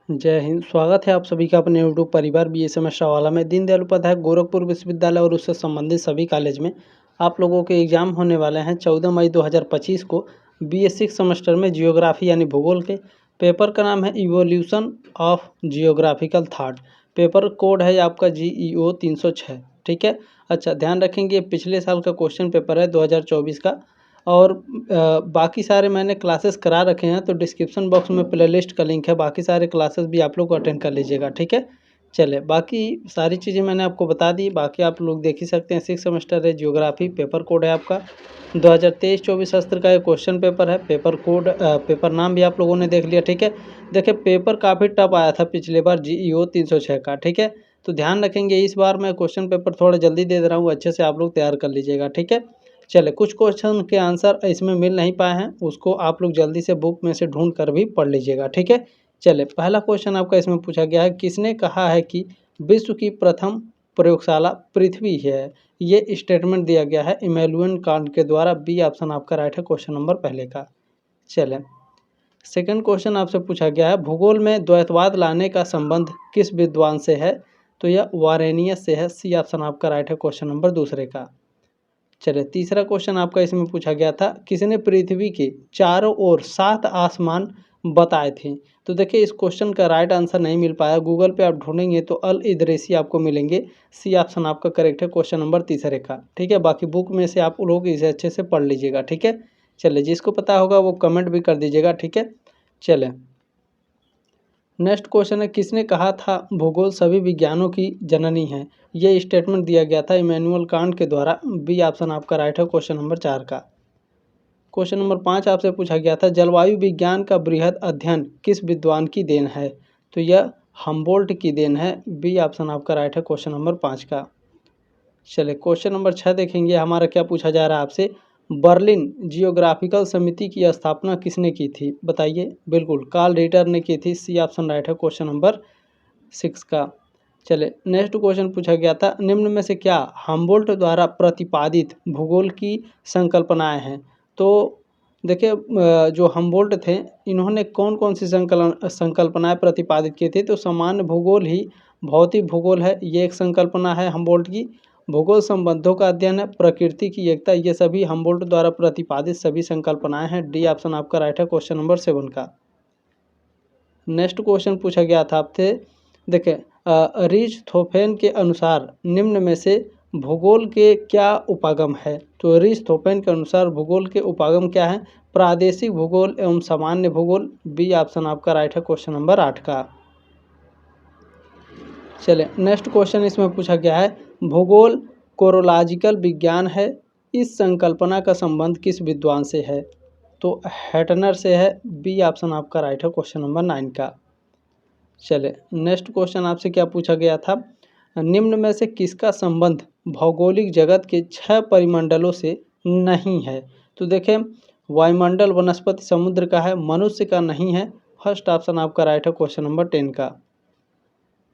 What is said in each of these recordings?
जय हिंद। स्वागत है आप सभी का अपने यूट्यूब परिवार बीएसएम वाला में। दीनदयाल उपाध्याय गोरखपुर विश्वविद्यालय और उससे संबंधित सभी कॉलेज में आप लोगों के एग्जाम होने वाले हैं 14 मई 2025 को। BS6 सेमेस्टर में जियोग्राफी यानी भूगोल के पेपर का नाम है evolution of geographical thought. Paper code है आपका GEO 306। ठीक है। अच्छा, ध्यान रखेंगे पिछले साल का क्वेश्चन पेपर है 2024 का। और बाकी सारे मैंने क्लासेस करा रखे हैं, तो डिस्क्रिप्शन बॉक्स में प्लेलिस्ट का लिंक है, बाकी सारे क्लासेस भी आप लोग अटेंड कर लीजिएगा। ठीक है। चले, बाकी सारी चीज़ें मैंने आपको बता दी, बाकी आप लोग देख ही सकते हैं। 6 सेमेस्टर है जियोग्राफी, पेपर कोड है आपका 2023-24 शास्त्र का एक क्वेश्चन पेपर है। पेपर कोड पेपर नाम भी आप लोगों ने देख लिया। ठीक है। देखिए, पेपर काफ़ी टफ आया था पिछले बार GEO 306 का। ठीक है। तो ध्यान रखेंगे, इस बार मैं क्वेश्चन पेपर थोड़ा जल्दी दे रहा हूँ, अच्छे से आप लोग तैयार कर लीजिएगा। ठीक है। चले, कुछ क्वेश्चन के आंसर इसमें मिल नहीं पाए हैं, उसको आप लोग जल्दी से बुक में से ढूंढ कर भी पढ़ लीजिएगा। ठीक है। चले, पहला क्वेश्चन आपका इसमें पूछा गया है, किसने कहा है कि विश्व की प्रथम प्रयोगशाला पृथ्वी है? ये स्टेटमेंट दिया गया है इमैनुअल कांट के द्वारा। बी ऑप्शन आपका राइट है क्वेश्चन नंबर पहले का। चले, सेकंड क्वेश्चन आपसे पूछा गया है, भूगोल में द्वैतवाद लाने का संबंध किस विद्वान से है? तो यह वारेनियस से है। सी ऑप्शन आपका राइट है क्वेश्चन नंबर दूसरे का। चलिए, तीसरा क्वेश्चन आपका इसमें पूछा गया था, किसने पृथ्वी के चारों ओर 7 आसमान बताए थे? तो देखिए, इस क्वेश्चन का राइट आंसर नहीं मिल पाया, गूगल पे आप ढूंढेंगे तो अल इदरीसी आपको मिलेंगे। सी ऑप्शन आपका करेक्ट है क्वेश्चन नंबर तीसरे का। ठीक है। बाकी बुक में से आप लोग इसे अच्छे से पढ़ लीजिएगा। ठीक है। चलिए, जिसको पता होगा वो कमेंट भी कर दीजिएगा। ठीक है। चले, नेक्स्ट क्वेश्चन है, किसने कहा था भूगोल सभी विज्ञानों की जननी है? ये स्टेटमेंट दिया गया था इमैनुअल कांट के द्वारा। बी ऑप्शन आपका राइट है क्वेश्चन नंबर 4 का। क्वेश्चन नंबर 5 आपसे पूछा गया था, जलवायु विज्ञान का बृहद अध्ययन किस विद्वान की देन है? तो यह हम्बोल्ट की देन है। बी ऑप्शन आपका राइट है क्वेश्चन नंबर 5 का। चलिए, क्वेश्चन नंबर 6 देखेंगे, हमारा क्या पूछा जा रहा है आपसे, बर्लिन जियोग्राफिकल समिति की स्थापना किसने की थी? बताइए। बिल्कुल, कार्ल रिटर ने की थी। सी ऑप्शन राइट है क्वेश्चन नंबर 6 का। चले, नेक्स्ट क्वेश्चन पूछा गया था, निम्न में से क्या हम्बोल्ट द्वारा प्रतिपादित भूगोल की संकल्पनाएं हैं? तो देखिए, जो हम्बोल्ट थे, इन्होंने कौन कौन सी संकल्पनाएं प्रतिपादित की थी? तो सामान्य भूगोल ही भौतिक भूगोल है, ये एक संकल्पना है हम्बोल्ट की। भूगोल संबंधों का अध्ययन है, प्रकृति की एकता, ये सभी हम्बोल्ट द्वारा प्रतिपादित सभी संकल्पनाएं हैं। डी ऑप्शन आपका राइट है क्वेश्चन नंबर 7 का। नेक्स्ट क्वेश्चन पूछा गया था आपसे, देखिए, रिचथोफेन के अनुसार निम्न में से भूगोल के क्या उपागम है? तो रिचथोफेन के अनुसार भूगोल के उपागम क्या है? प्रादेशिक भूगोल एवं सामान्य भूगोल। बी ऑप्शन आपका राइट है क्वेश्चन नंबर 8 का। चले, नेक्स्ट क्वेश्चन इसमें पूछा गया है, भूगोल कोरोलॉजिकल विज्ञान है, इस संकल्पना का संबंध किस विद्वान से है? तो हैटनर से है। बी ऑप्शन आपका राइट है क्वेश्चन नंबर 9 का। चले, नेक्स्ट क्वेश्चन आपसे क्या पूछा गया था, निम्न में से किसका संबंध भौगोलिक जगत के 6 परिमंडलों से नहीं है? तो देखें, वायुमंडल, वनस्पति, समुद्र का है, मनुष्य का नहीं है। फर्स्ट ऑप्शन आपका राइट है क्वेश्चन नंबर 10 का।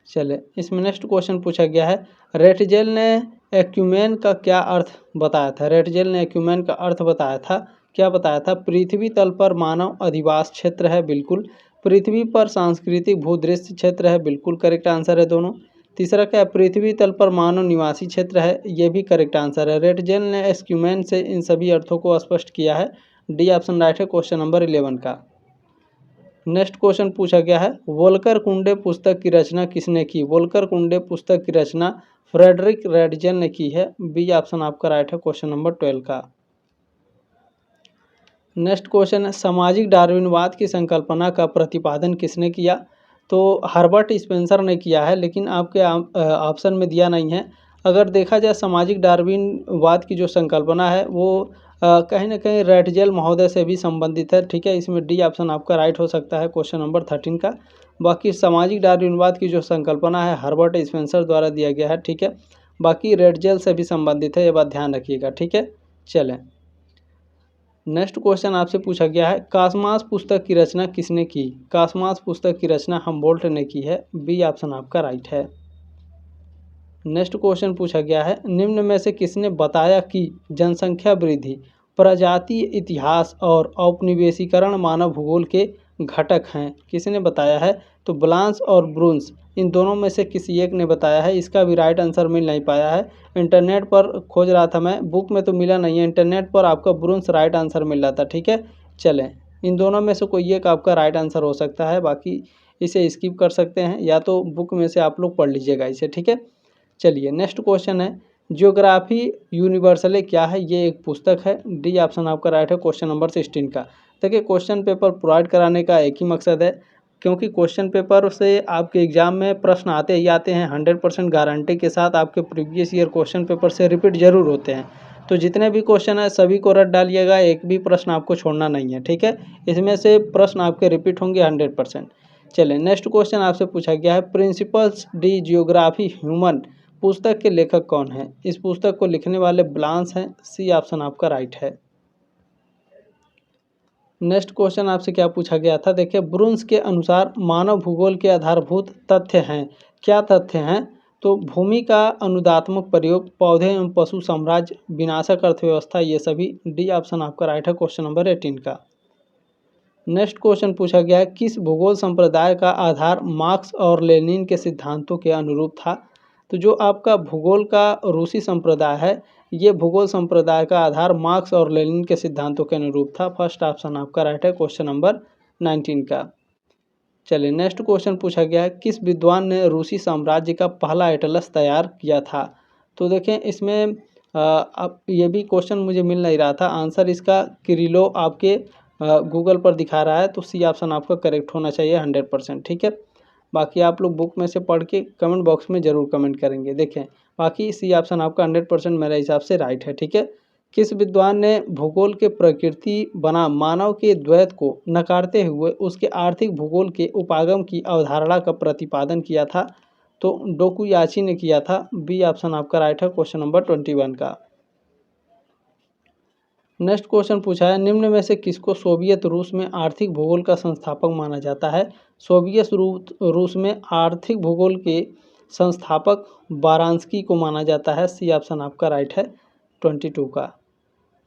चले, इसमें नेक्स्ट क्वेश्चन पूछा गया है, रेटजेल ने एक्यूमेन का क्या अर्थ बताया था? रेटजेल ने एक्यूमेन का अर्थ बताया था, क्या बताया था? पृथ्वी तल पर मानव अधिवास क्षेत्र है, बिल्कुल। पृथ्वी पर सांस्कृतिक भूदृश्य क्षेत्र है, बिल्कुल करेक्ट आंसर है दोनों। तीसरा क्या है? पृथ्वी तल पर मानव निवासी क्षेत्र है, ये भी करेक्ट आंसर है। रेटजेल ने एक्यूमेन से इन सभी अर्थों को स्पष्ट किया है। डी ऑप्शन राइट है क्वेश्चन नंबर 11 का। नेक्स्ट क्वेश्चन पूछा गया है, वोल्कर कुंडे पुस्तक की रचना किसने की? वोल्कर कुंडे पुस्तक की रचना फ्रेडरिक रेटजेल ने की है। बी ऑप्शन आपका राइट है क्वेश्चन नंबर 12 का। नेक्स्ट क्वेश्चन है, सामाजिक डार्विनवाद की संकल्पना का प्रतिपादन किसने किया? तो हर्बर्ट स्पेंसर ने किया है, लेकिन आपके ऑप्शन में दिया नहीं है। अगर देखा जाए, सामाजिक डार्विनवाद की जो संकल्पना है वो कहीं ना कहीं रेटजेल महोदय से भी संबंधित है। ठीक है। इसमें डी ऑप्शन आपका राइट हो सकता है क्वेश्चन नंबर 13 का। बाकी सामाजिक डार्विनवाद की जो संकल्पना है हर्बर्ट स्पेंसर द्वारा दिया गया है। ठीक है। बाकी रेटजेल से भी संबंधित है, ये बात ध्यान रखिएगा। ठीक है। चलें, नेक्स्ट क्वेश्चन आपसे पूछा गया है, कासमास पुस्तक की रचना किसने की? कासमास पुस्तक की रचना हम्बोल्ट ने की है। बी ऑप्शन आपका राइट है। नेक्स्ट क्वेश्चन पूछा गया है, निम्न में से किसने बताया कि जनसंख्या वृद्धि, प्रजातीय इतिहास और औपनिवेशीकरण मानव भूगोल के घटक हैं? किसने बताया है? तो ब्लांस और ब्रूंस इन दोनों में से किसी एक ने बताया है। इसका भी राइट आंसर मिल नहीं पाया है। इंटरनेट पर खोज रहा था मैं, बुक में तो मिला नहीं है, इंटरनेट पर आपका ब्रूंस राइट आंसर मिल रहा था। ठीक है, चलें, इन दोनों में से कोई एक आपका राइट आंसर हो सकता है, बाकी इसे स्किप कर सकते हैं या तो बुक में से आप लोग पढ़ लीजिएगा इसे। ठीक है, चलिए नेक्स्ट क्वेश्चन है, ज्योग्राफी यूनिवर्सले क्या है? ये एक पुस्तक है। डी ऑप्शन आपका राइट है, क्वेश्चन नंबर 16 का। देखिए, क्वेश्चन पेपर प्रोवाइड कराने का एक ही मकसद है, क्योंकि क्वेश्चन पेपर से आपके एग्जाम में प्रश्न आते ही आते हैं, 100% गारंटी के साथ आपके प्रीवियस ईयर क्वेश्चन पेपर से रिपीट जरूर होते हैं। तो जितने भी क्वेश्चन है सभी को रट डालिएगा, एक भी प्रश्न आपको छोड़ना नहीं है। ठीक है, इसमें से प्रश्न आपके रिपीट होंगे 100%। चलिए नेक्स्ट क्वेश्चन आपसे पूछा गया है, प्रिंसिपल्स डी जियोग्राफी ह्यूमन पुस्तक के लेखक कौन है? इस पुस्तक को लिखने वाले ब्लांस हैं। सी ऑप्शन आपका राइट है। नेक्स्ट क्वेश्चन आपसे क्या पूछा गया था? देखिए, ब्रुन्स के अनुसार मानव भूगोल के आधारभूत तथ्य हैं। क्या तथ्य हैं? तो भूमि का अनुदात्मक प्रयोग, पौधे एवं पशु साम्राज्य, विनाशक अर्थव्यवस्था, ये सभी। डी ऑप्शन आपका राइट है, क्वेश्चन नंबर 18 का। नेक्स्ट क्वेश्चन पूछा गया है, किस भूगोल संप्रदाय का आधार मार्क्स और लेनिन के सिद्धांतों के अनुरूप था? तो जो आपका भूगोल का रूसी संप्रदाय है, ये भूगोल संप्रदाय का आधार मार्क्स और लेनिन के सिद्धांतों के अनुरूप था। फर्स्ट ऑप्शन आपका राइट है, क्वेश्चन नंबर 19 का। चलिए नेक्स्ट क्वेश्चन पूछा गया है, किस विद्वान ने रूसी साम्राज्य का पहला एटलस तैयार किया था? तो देखें, इसमें अब ये भी क्वेश्चन मुझे मिल नहीं रहा था, आंसर इसका किरिलो आपके गूगल पर दिखा रहा है, तो सी ऑप्शन आपका करेक्ट होना चाहिए 100%। ठीक है, बाकी आप लोग बुक में से पढ़ के कमेंट बॉक्स में ज़रूर कमेंट करेंगे। देखें, बाकी सी ऑप्शन आपका 100% मेरे हिसाब से राइट है। ठीक है, किस विद्वान ने भूगोल के प्रकृति बनाम मानव के द्वैत को नकारते हुए उसके आर्थिक भूगोल के उपागम की अवधारणा का प्रतिपादन किया था? तो डोकुयाची ने किया था। बी ऑप्शन आपका राइट है, क्वेश्चन नंबर 21 का। नेक्स्ट क्वेश्चन पूछा है, निम्न में से किसको सोवियत रूस में आर्थिक भूगोल का संस्थापक माना जाता है? सोवियत रूस में आर्थिक भूगोल के संस्थापक बारांस्की को माना जाता है। सी ऑप्शन आपका राइट है, 22 का।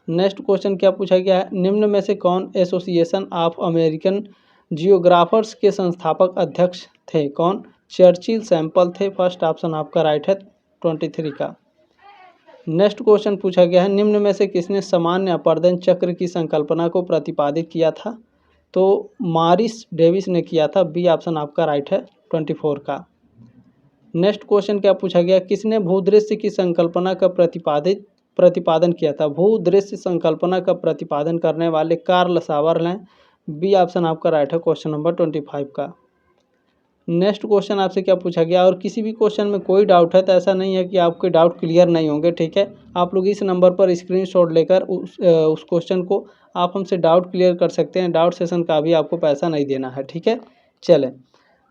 नेक्स्ट क्वेश्चन क्या पूछा गया है, निम्न में से कौन एसोसिएशन ऑफ अमेरिकन जियोग्राफर्स के संस्थापक अध्यक्ष थे? कौन? चर्चिल सैंपल थे। फर्स्ट ऑप्शन आपका राइट है, 23 का। नेक्स्ट क्वेश्चन पूछा गया है, निम्न में से किसने सामान्य अपर्दन चक्र की संकल्पना को प्रतिपादित किया था? तो मॉरिस डेविस ने किया था। बी ऑप्शन आपका राइट है, 24 का। नेक्स्ट क्वेश्चन क्या पूछा गया, किसने भूदृश्य की संकल्पना का प्रतिपादन किया था? भूदृश्य संकल्पना का प्रतिपादन करने वाले कार्ल सावर हैं। बी ऑप्शन आपका राइट है, क्वेश्चन नंबर 25 का। नेक्स्ट क्वेश्चन आपसे क्या पूछा गया, और किसी भी क्वेश्चन में कोई डाउट है तो ऐसा नहीं है कि आपके डाउट क्लियर नहीं होंगे। ठीक है, आप लोग इस नंबर पर स्क्रीनशॉट लेकर उस क्वेश्चन को आप हमसे डाउट क्लियर कर सकते हैं। डाउट सेशन का भी आपको पैसा नहीं देना है। ठीक है, चलें,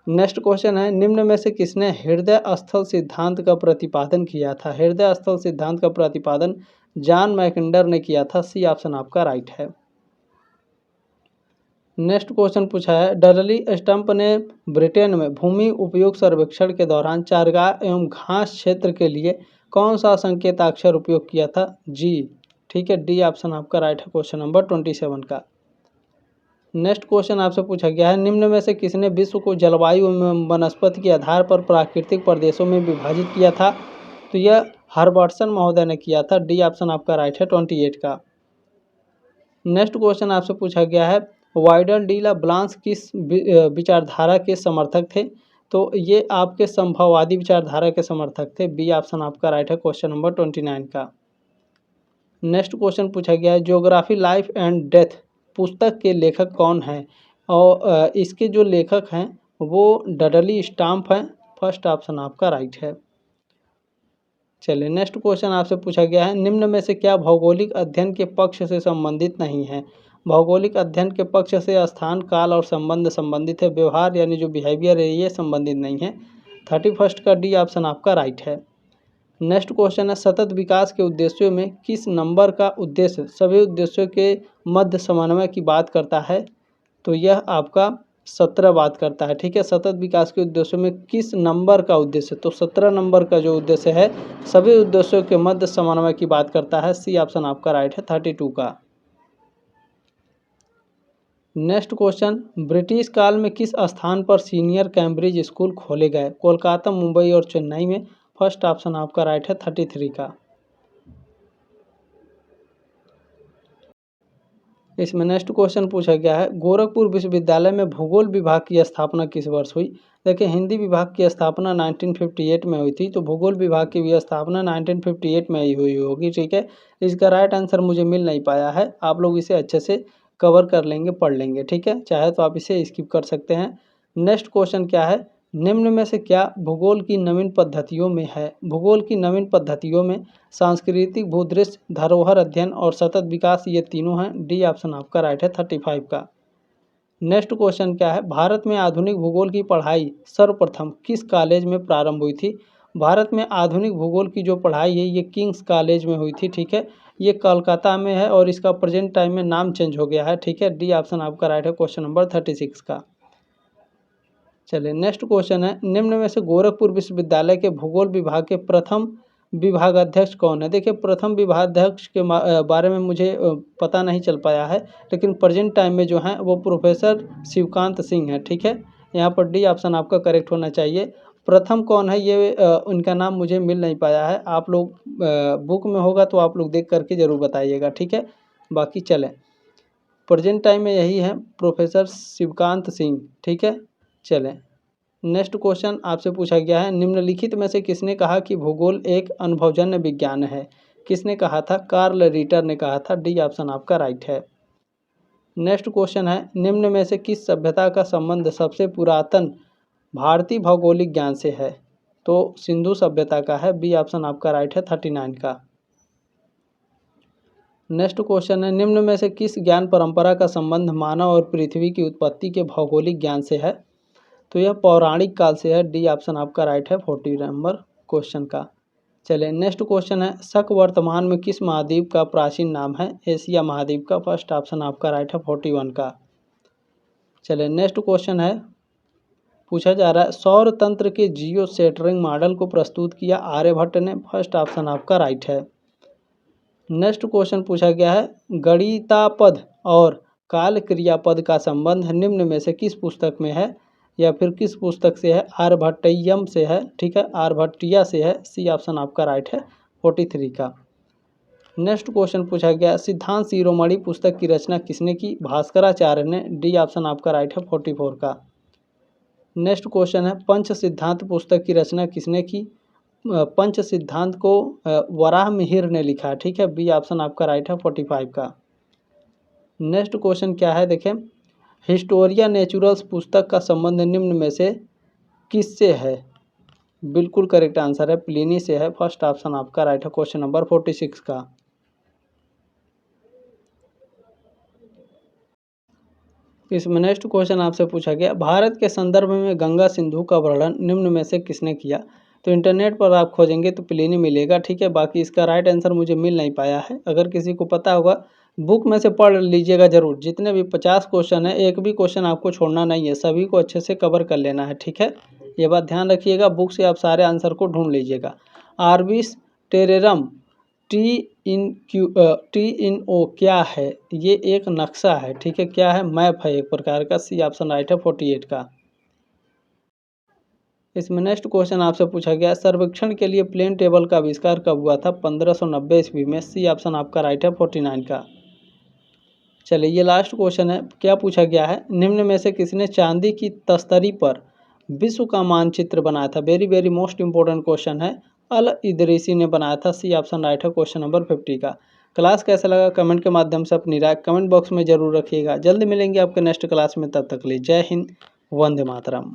नेक्स्ट क्वेश्चन है, निम्न में से किसने हृदय स्थल सिद्धांत का प्रतिपादन किया था? हृदय स्थल सिद्धांत का प्रतिपादन जॉन मैकेंडर ने किया था। सी ऑप्शन आपका राइट है। नेक्स्ट क्वेश्चन पूछा है, डडली स्टंप ने ब्रिटेन में भूमि उपयोग सर्वेक्षण के दौरान चारागाह एवं घास क्षेत्र के लिए कौन सा संकेताक्षर उपयोग किया था? जी। ठीक है, डी ऑप्शन आपका राइट है, क्वेश्चन नंबर 27 का। नेक्स्ट क्वेश्चन आपसे पूछा गया है, निम्न में से किसने विश्व को जलवायु एवं वनस्पति के आधार पर प्राकृतिक प्रदेशों में विभाजित किया था? तो यह हर्बर्टसन महोदय ने किया था। डी ऑप्शन आपका राइट है, 28 का। नेक्स्ट क्वेश्चन आपसे पूछा गया है, वाइडल डी ला ब्लांस किस विचारधारा के समर्थक थे? तो ये आपके संभववादी विचारधारा के समर्थक थे। बी ऑप्शन आपका राइट है, क्वेश्चन नंबर 29 का। नेक्स्ट क्वेश्चन पूछा गया है, ज्योग्राफी लाइफ एंड डेथ पुस्तक के लेखक कौन हैं? और इसके जो लेखक हैं वो डडली स्टंप हैं। फर्स्ट ऑप्शन आपका राइट है। चलिए नेक्स्ट क्वेश्चन आपसे पूछा गया है, निम्न में से क्या भौगोलिक अध्ययन के पक्ष से संबंधित नहीं है? भौगोलिक अध्ययन के पक्ष से स्थान, काल और संबंध संबंधित है, व्यवहार यानी जो बिहेवियर है ये संबंधित नहीं है। 31 का डी ऑप्शन आपका राइट है। नेक्स्ट क्वेश्चन है, सतत विकास के उद्देश्यों में किस नंबर का उद्देश्य सभी उद्देश्यों के मध्य समन्वय की बात करता है? तो यह आपका 17 बात करता है। ठीक है, सतत विकास के उद्देश्यों में किस नंबर का उद्देश्य? तो 17 नंबर का जो उद्देश्य है सभी उद्देश्यों के मध्य समन्वय की बात करता है। सी ऑप्शन आपका राइट है, 32 का। नेक्स्ट क्वेश्चन, ब्रिटिश काल में किस स्थान पर सीनियर कैम्ब्रिज स्कूल खोले गए? कोलकाता, मुंबई और चेन्नई में। फर्स्ट ऑप्शन आपका राइट है 33 का। इसमें नेक्स्ट क्वेश्चन पूछा गया है, गोरखपुर विश्वविद्यालय में भूगोल विभाग की स्थापना किस वर्ष हुई? देखिए, हिंदी विभाग की स्थापना 1958 में हुई थी, तो भूगोल विभाग की भी स्थापना 1958 में ही हुई होगी। ठीक है, इसका राइट आंसर मुझे मिल नहीं पाया है, आप लोग इसे अच्छे से कवर कर लेंगे, पढ़ लेंगे। ठीक है, चाहे तो आप इसे स्किप कर सकते हैं। नेक्स्ट क्वेश्चन क्या है, निम्न में से क्या भूगोल की नवीन पद्धतियों में है? भूगोल की नवीन पद्धतियों में सांस्कृतिक, भूदृश्य, धरोहर अध्ययन और सतत विकास, ये तीनों हैं। डी ऑप्शन आपका राइट है 35 का। नेक्स्ट क्वेश्चन क्या है, भारत में आधुनिक भूगोल की पढ़ाई सर्वप्रथम किस कॉलेज में प्रारंभ हुई थी? भारत में आधुनिक भूगोल की जो पढ़ाई है ये किंग्स कॉलेज में हुई थी। ठीक है, ये कोलकाता में है और इसका प्रेजेंट टाइम में नाम चेंज हो गया है। ठीक है, डी ऑप्शन आपका राइट है क्वेश्चन नंबर 36 का। चलिए, नेक्स्ट क्वेश्चन है, निम्न में से गोरखपुर विश्वविद्यालय के भूगोल विभाग के प्रथम विभागाध्यक्ष कौन है? देखिए, प्रथम विभागाध्यक्ष के बारे में मुझे पता नहीं चल पाया है, लेकिन प्रेजेंट टाइम में जो हैं वो प्रोफेसर शिवकांत सिंह है। ठीक है, यहाँ पर डी ऑप्शन आपका करेक्ट होना चाहिए। प्रथम कौन है ये उनका नाम मुझे मिल नहीं पाया है, आप लोग बुक में होगा तो आप लोग देख करके ज़रूर बताइएगा। ठीक है, बाकी चलें, प्रेजेंट टाइम में यही है प्रोफेसर शिवकांत सिंह। ठीक है, चलें, नेक्स्ट क्वेश्चन आपसे पूछा गया है, निम्नलिखित में से किसने कहा कि भूगोल एक अनुभवजन्य विज्ञान है? किसने कहा था? कार्ल रिटर ने कहा था। डी ऑप्शन आपका राइट है। नेक्स्ट क्वेश्चन है, निम्न में से किस सभ्यता का संबंध सबसे पुरातन भारतीय भौगोलिक ज्ञान से है? तो सिंधु सभ्यता का है। बी ऑप्शन आपका राइट है 39 का। नेक्स्ट क्वेश्चन है, निम्न में से किस ज्ञान परंपरा का संबंध मानव और पृथ्वी की उत्पत्ति के भौगोलिक ज्ञान से है? तो यह पौराणिक काल से है। डी ऑप्शन आपका राइट है 40 नंबर क्वेश्चन का। चलिए, नेक्स्ट क्वेश्चन है, शक वर्तमान में किस महाद्वीप का प्राचीन नाम है? एशिया महाद्वीप का। फर्स्ट ऑप्शन आपका राइट है 41 का। चलिए, नेक्स्ट क्वेश्चन है, पूछा जा रहा है, सौर तंत्र के जियो सेंटरिंग मॉडल को प्रस्तुत किया आर्यभट्ट ने। फर्स्ट ऑप्शन आपका राइट है। नेक्स्ट क्वेश्चन पूछा गया है, गणितापद और काल क्रियापद का संबंध निम्न में से किस पुस्तक में है या फिर किस पुस्तक से है? आर्यभट्टयम से है। ठीक है, आर्यभट्टिया से है। सी ऑप्शन आपका राइट है 43 का। नेक्स्ट क्वेश्चन पूछा गया, सिद्धांत शिरोमणि पुस्तक की रचना किसने की? भास्कराचार्य ने। डी ऑप्शन आपका राइट है 44 का। नेक्स्ट क्वेश्चन है, पंच सिद्धांत पुस्तक की रचना किसने की? पंच सिद्धांत को वराह मिहिर ने लिखा। ठीक है, बी ऑप्शन आपका राइट है 45 का। नेक्स्ट क्वेश्चन क्या है, देखें, हिस्टोरिया नेचुरल्स पुस्तक का संबंध निम्न में से किससे है? बिल्कुल करेक्ट आंसर है, प्लिनी से है। फर्स्ट ऑप्शन आपका राइट है क्वेश्चन नंबर 46 का। इसमें नेक्स्ट क्वेश्चन आपसे पूछा गया, भारत के संदर्भ में गंगा सिंधु का वर्णन निम्न में से किसने किया? तो इंटरनेट पर आप खोजेंगे तो प्लिनी मिलेगा। ठीक है, बाकी इसका राइट आंसर मुझे मिल नहीं पाया है, अगर किसी को पता होगा बुक में से पढ़ लीजिएगा ज़रूर। जितने भी 50 क्वेश्चन है, एक भी क्वेश्चन आपको छोड़ना नहीं है, सभी को अच्छे से कवर कर लेना है। ठीक है, ये बात ध्यान रखिएगा, बुक से आप सारे आंसर को ढूंढ लीजिएगा। आर्बिस टेरेरम टी-इन-ओ क्या है? ये एक नक्शा है। ठीक है, क्या है? मैप है एक प्रकार का। सी ऑप्शन राइट है 48 का। इसमें नेक्स्ट क्वेश्चन आपसे पूछा गया, सर्वेक्षण के लिए प्लेन टेबल का आविष्कार कब हुआ था? 1590 ईस्वी में। सी ऑप्शन आपका राइट है 49 का। चलिए, ये लास्ट क्वेश्चन है, क्या पूछा गया है, निम्न में से किसने चांदी की तस्तरी पर विश्व का मानचित्र बनाया था? Very very most important question है, अल इदरीसी ने बनाया था। सी ऑप्शन राइट है क्वेश्चन नंबर 50 का। क्लास कैसा लगा कमेंट के माध्यम से अपनी राय कमेंट बॉक्स में जरूर रखिएगा। जल्द मिलेंगे आपके नेक्स्ट क्लास में, तब तक के लिए जय हिंद, वंदे मातरम।